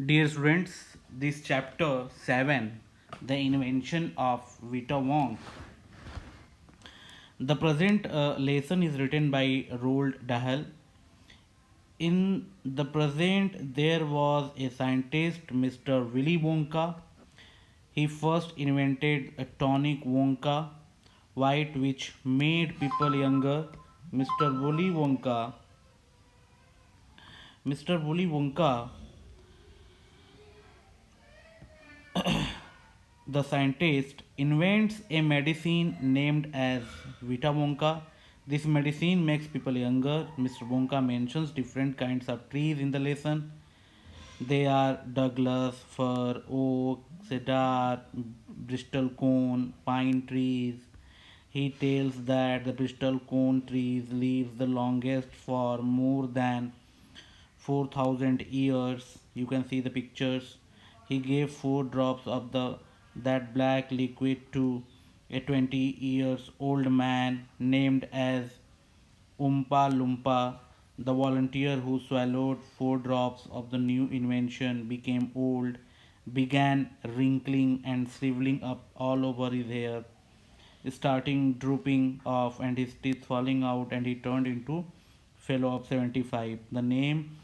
Dear students, this chapter 7, the invention of Vita Wong. The present lesson is written by Roald Dahl. In the present, there was a scientist, Mr. Willy Wonka. He first invented a tonic Wonka white which made people younger. Mr. Willy Wonka. Mr. Willy Wonka, the scientist, invents a medicine named as Vita Wonka. This medicine makes people younger. Mr. Wonka mentions different kinds of trees in the lesson. They are Douglas, fir, oak, cedar, Bristol cone, pine trees. He tells that the Bristol cone trees live the longest for more than 4,000 years. You can see the pictures. He gave 4 drops of the that black liquid to a 20 years old man named as Oompa Loompa. The volunteer who swallowed 4 drops of the new invention became old, began wrinkling and shriveling up all over his hair, starting drooping off and his teeth falling out, and he turned into fellow of 75. The name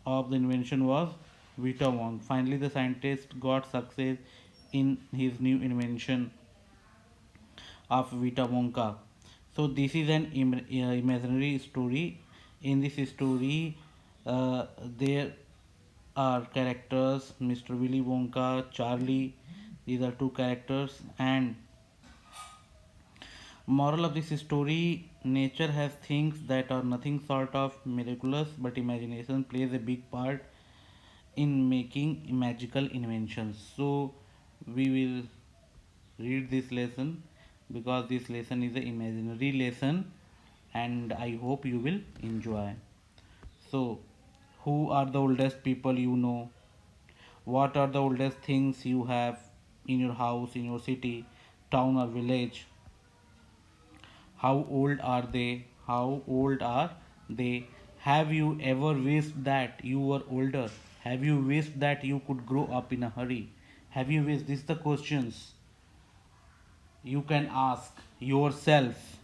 of the invention was Vita Wong. Finally, the scientist got success in his new invention of Vita Wonka. So this is an imaginary story. In this story, there are characters: Mr. Willy Wonka, Charlie. These are two characters. And moral of this story: nature has things that are nothing sort of miraculous, but imagination plays a big part in making magical inventions. So we will read this lesson because this lesson is an imaginary lesson and I hope you will enjoy. So, who are the oldest people you know? What are the oldest things you have in your house, in your city, town, or village? How old are they? How old are they? Have you ever wished that you were older? Have you wished that you could grow up in a hurry? Have you wished? These are the questions you can ask yourself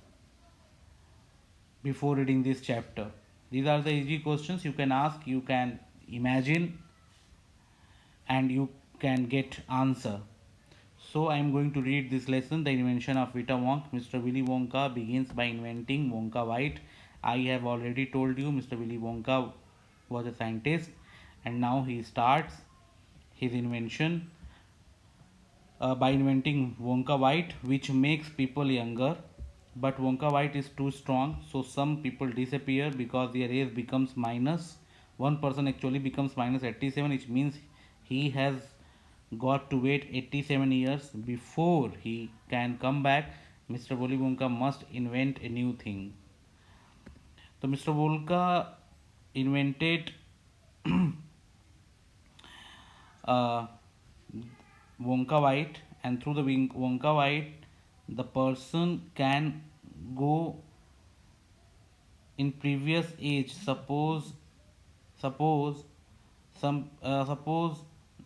before reading this chapter. These are the easy questions you can ask, you can imagine, and you can get answer. So I am going to read this lesson, the invention of Vita Wonk. Mr. Willy Wonka begins by inventing Wonka White. I have already told you Mr. Willy Wonka was a scientist and now he starts his invention by inventing Wonka White, which makes people younger. But Wonka White is too strong, so some people disappear because their age becomes minus. One person actually becomes minus 87, which means he has got to wait 87 years before he can come back. Mr. Willy Wonka must invent a new thing. So Mr. Wonka invented uh, Wonka White, and through the Wonka White, the person can go in previous age. Suppose suppose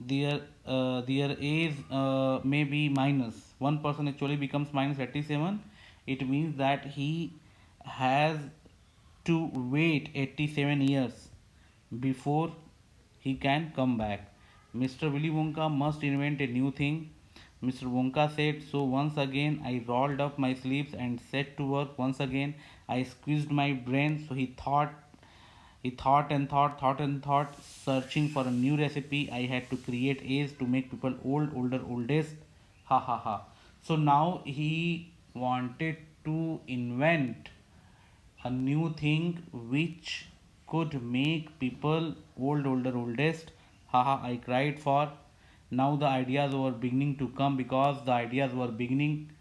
their age may be minus. One person actually becomes minus 87. It means that he has to wait 87 years before he can come back. Mr. Willy Wonka must invent a new thing. Mr. Wonka said, so once again I rolled up my sleeves and set to work once again. I squeezed my brain, so he thought and thought, searching for a new recipe. I had to create A's to make people old, older, oldest. Ha ha ha. So now he wanted to invent a new thing which could make people old, older, oldest. Haha, I cried for. Now the ideas were beginning to come because the ideas were beginning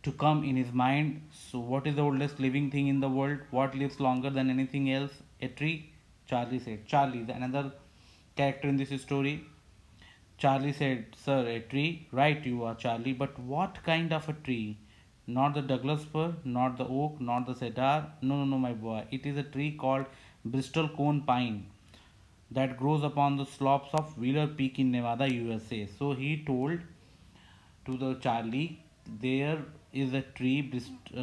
to come in his mind. So, what is the oldest living thing in the world? What lives longer than anything else? A tree? Charlie said. Charlie, the another character in this story. Charlie said, sir, a tree? Right, you are, Charlie, but what kind of a tree? Not the Douglas fir, not the oak, not the cedar. No, no, no, my boy. It is a tree called Bristol cone pine. that grows upon the slopes of Wheeler Peak in Nevada, USA. So he told to the Charlie, there is a tree,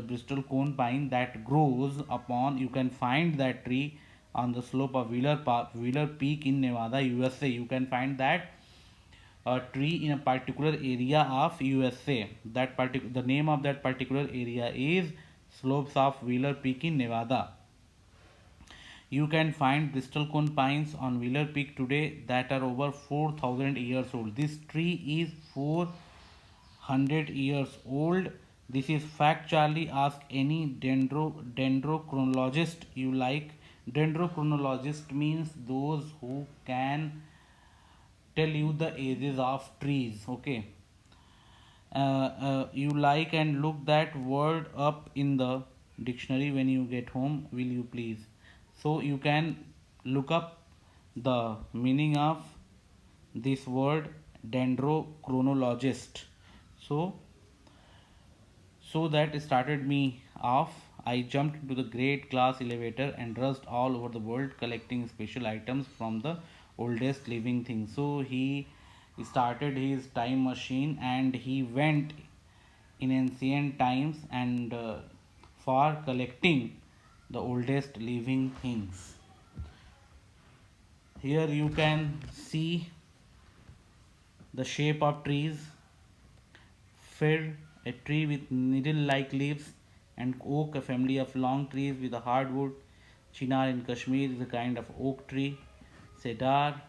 Bristol cone pine, that grows upon. You can find that tree on the slope of Wheeler Peak in Nevada, USA. You can find that a tree in a particular area of USA. The name of that particular area is slopes of Wheeler Peak in Nevada. You can find Bristol cone pines on Wheeler Peak today that are over 4,000 years old. This tree is 400 years old. This is fact, Charlie. Ask any dendrochronologist you like. Dendrochronologist means those who can tell you the ages of trees. Okay. You like, and look that word up in the dictionary when you get home, will you please? So you can look up the meaning of this word dendrochronologist. So so that started me off. I jumped into the great glass elevator and rushed all over the world collecting special items from the oldest living things. So he started his time machine and he went in ancient times and for collecting the oldest living things. Here you can see the shape of trees. Fir, a tree with needle-like leaves, and oak, a family of long trees with a hardwood. Chinar in Kashmir is a kind of oak tree. Cedar,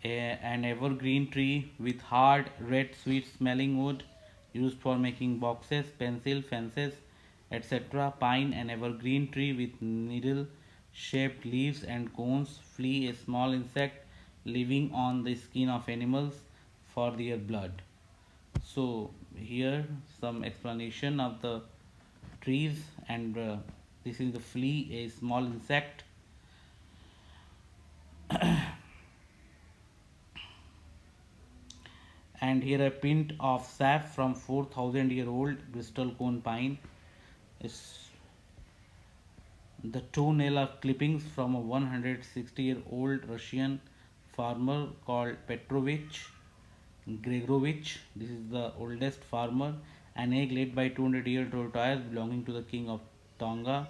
an evergreen tree with hard, red, sweet-smelling wood used for making boxes, pencil, fences, etc. Pine, an evergreen tree with needle-shaped leaves and cones. Flea, a small insect living on the skin of animals for their blood. So here some explanation of the trees, and this is the flea, a small insect. And here a pint of sap from 4,000-year-old Bristol cone pine is the toenail of clippings from a 160-year-old Russian farmer called Petrovich Gregorovich. This is the oldest farmer. An egg laid by 200-year-old tortoise belonging to the king of Tonga.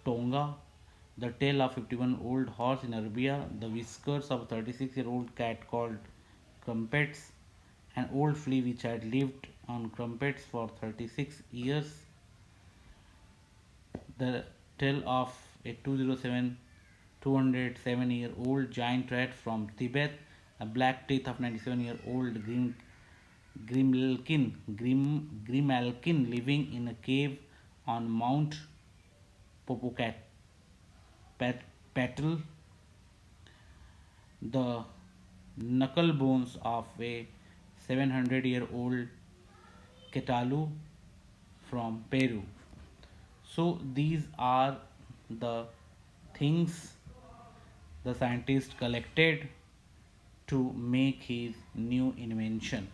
The tail of 51-old horse in Arabia. The whiskers of a 36-year-old cat called Crumpets. An old flea which had lived on Crumpets for 36 years. The tail of a 207-year-old giant rat from Tibet. A black teeth of 97-year-old Grimalkin living in a cave on Mount Popocatépetl. The knuckle bones of a 700-year-old Ketalu from Peru. So these are the things the scientist collected to make his new invention.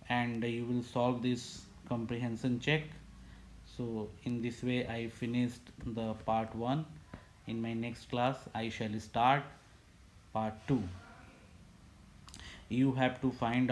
And you will solve this comprehension check. So in this way I finished the part 1. In my next class I shall start part 2. You have to find